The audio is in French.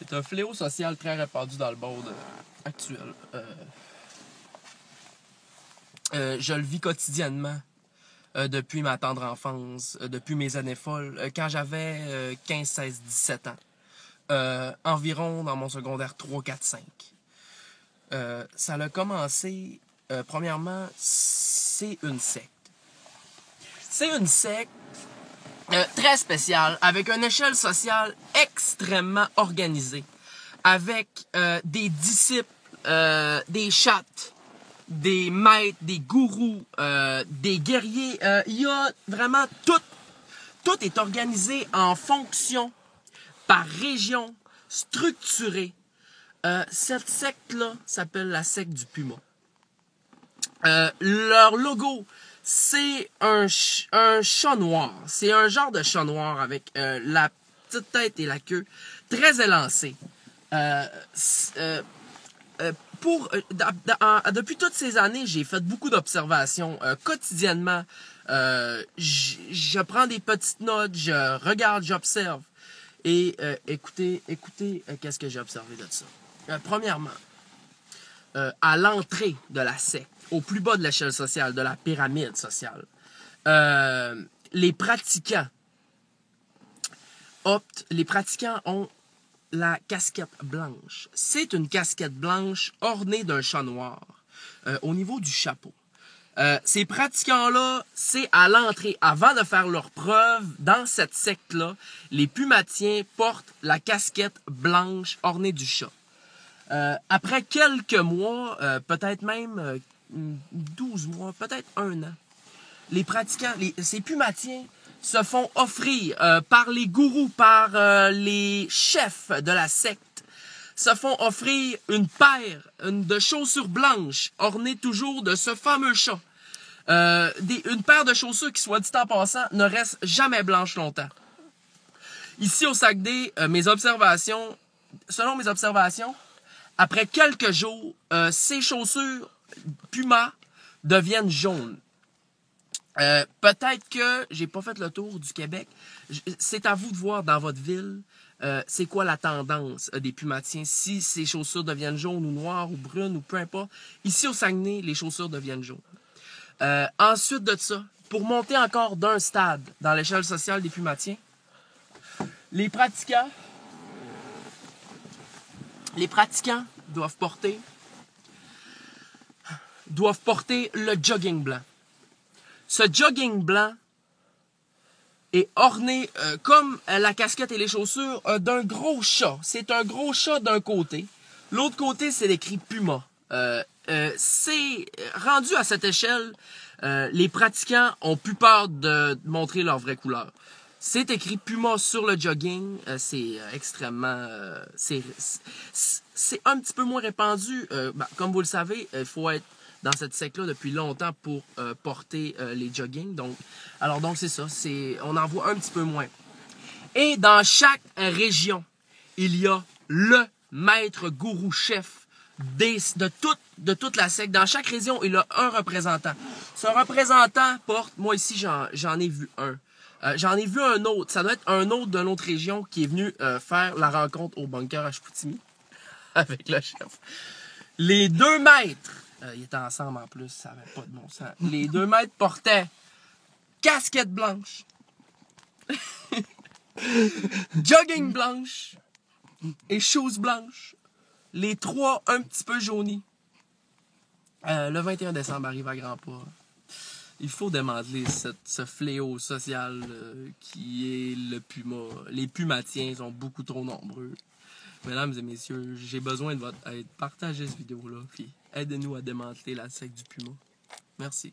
C'est un fléau social très répandu dans le monde actuel. Je le vis quotidiennement depuis ma tendre enfance, depuis mes années folles, quand j'avais 15, 16, 17 ans. Environ dans mon secondaire 3, 4, 5. Ça a commencé, premièrement, c'est une secte. C'est une secte très spéciale, avec une échelle sociale extrêmement organisée, avec des disciples, des chattes, des maîtres, des gourous, des guerriers. Il y a vraiment tout. Tout est organisé en fonction, par région, structurée. Cette secte-là s'appelle la secte du Puma. Leur logo, c'est un chat noir. C'est un genre de chat noir avec la petite tête et la queue très élancée. Depuis toutes ces années, j'ai fait beaucoup d'observations quotidiennement. Je prends des petites notes, je regarde, j'observe. Et écoutez, qu'est-ce que j'ai observé de ça. Premièrement, à l'entrée de la secte, au plus bas de l'échelle sociale, de la pyramide sociale, les pratiquants ont la casquette blanche. C'est une casquette blanche ornée d'un chat noir au niveau du chapeau. Ces pratiquants-là, c'est à l'entrée, avant de faire leur preuve dans cette secte-là, les pumatiens portent la casquette blanche ornée du chat. Après quelques mois, peut-être même 12 mois, peut-être 1 an, les pratiquants, ces pumatiens se font offrir par les gourous, par les chefs de la secte, se font offrir une paire de chaussures blanches ornées toujours de ce fameux chat. Une paire de chaussures qui, soit dit en passant, ne reste jamais blanche longtemps. Ici au Saguenay, selon mes observations, après quelques jours, ces chaussures Puma deviennent jaunes. Peut-être que j'ai pas fait le tour du Québec. C'est à vous de voir dans votre ville c'est quoi la tendance des pumatiens. Si ces chaussures deviennent jaunes ou noires ou brunes ou peu importe. Ici au Saguenay, les chaussures deviennent jaunes. Ensuite de ça, pour monter encore d'un stade dans l'échelle sociale des pumatiens, les pratiquants doivent porter le jogging blanc. Ce jogging blanc est orné, comme la casquette et les chaussures, d'un gros chat. C'est un gros chat d'un côté. L'autre côté, c'est écrit Puma. C'est rendu à cette échelle, les pratiquants ont plus peur de montrer leur vraie couleur. C'est écrit Puma sur le jogging, c'est extrêmement... c'est un petit peu moins répandu. Comme vous le savez, il faut être dans cette secte-là depuis longtemps pour porter les joggings. Donc c'est ça, on en voit un petit peu moins. Et dans chaque région, il y a le maître gourou chef de toute la secte. Dans chaque région, il y a un représentant. Ce représentant porte, moi ici j'en ai vu un. J'en ai vu un autre. Ça doit être un autre d'une autre région qui est venu faire la rencontre au bunker à Chicoutimi avec le chef. Les 2 maîtres, ils étaient ensemble en plus, ça n'avait pas de bon sens. Les 2 maîtres portaient casquette blanche, jogging blanche et shoes blanches. Les 3 un petit peu jaunis. Le 21 décembre arrive à grands pas. Il faut démanteler ce fléau social qui est le Puma. Les pumatiens sont beaucoup trop nombreux. Mesdames et messieurs, j'ai besoin de votre aide. Partagez cette vidéo-là, puis aidez-nous à démanteler la secte du Puma. Merci.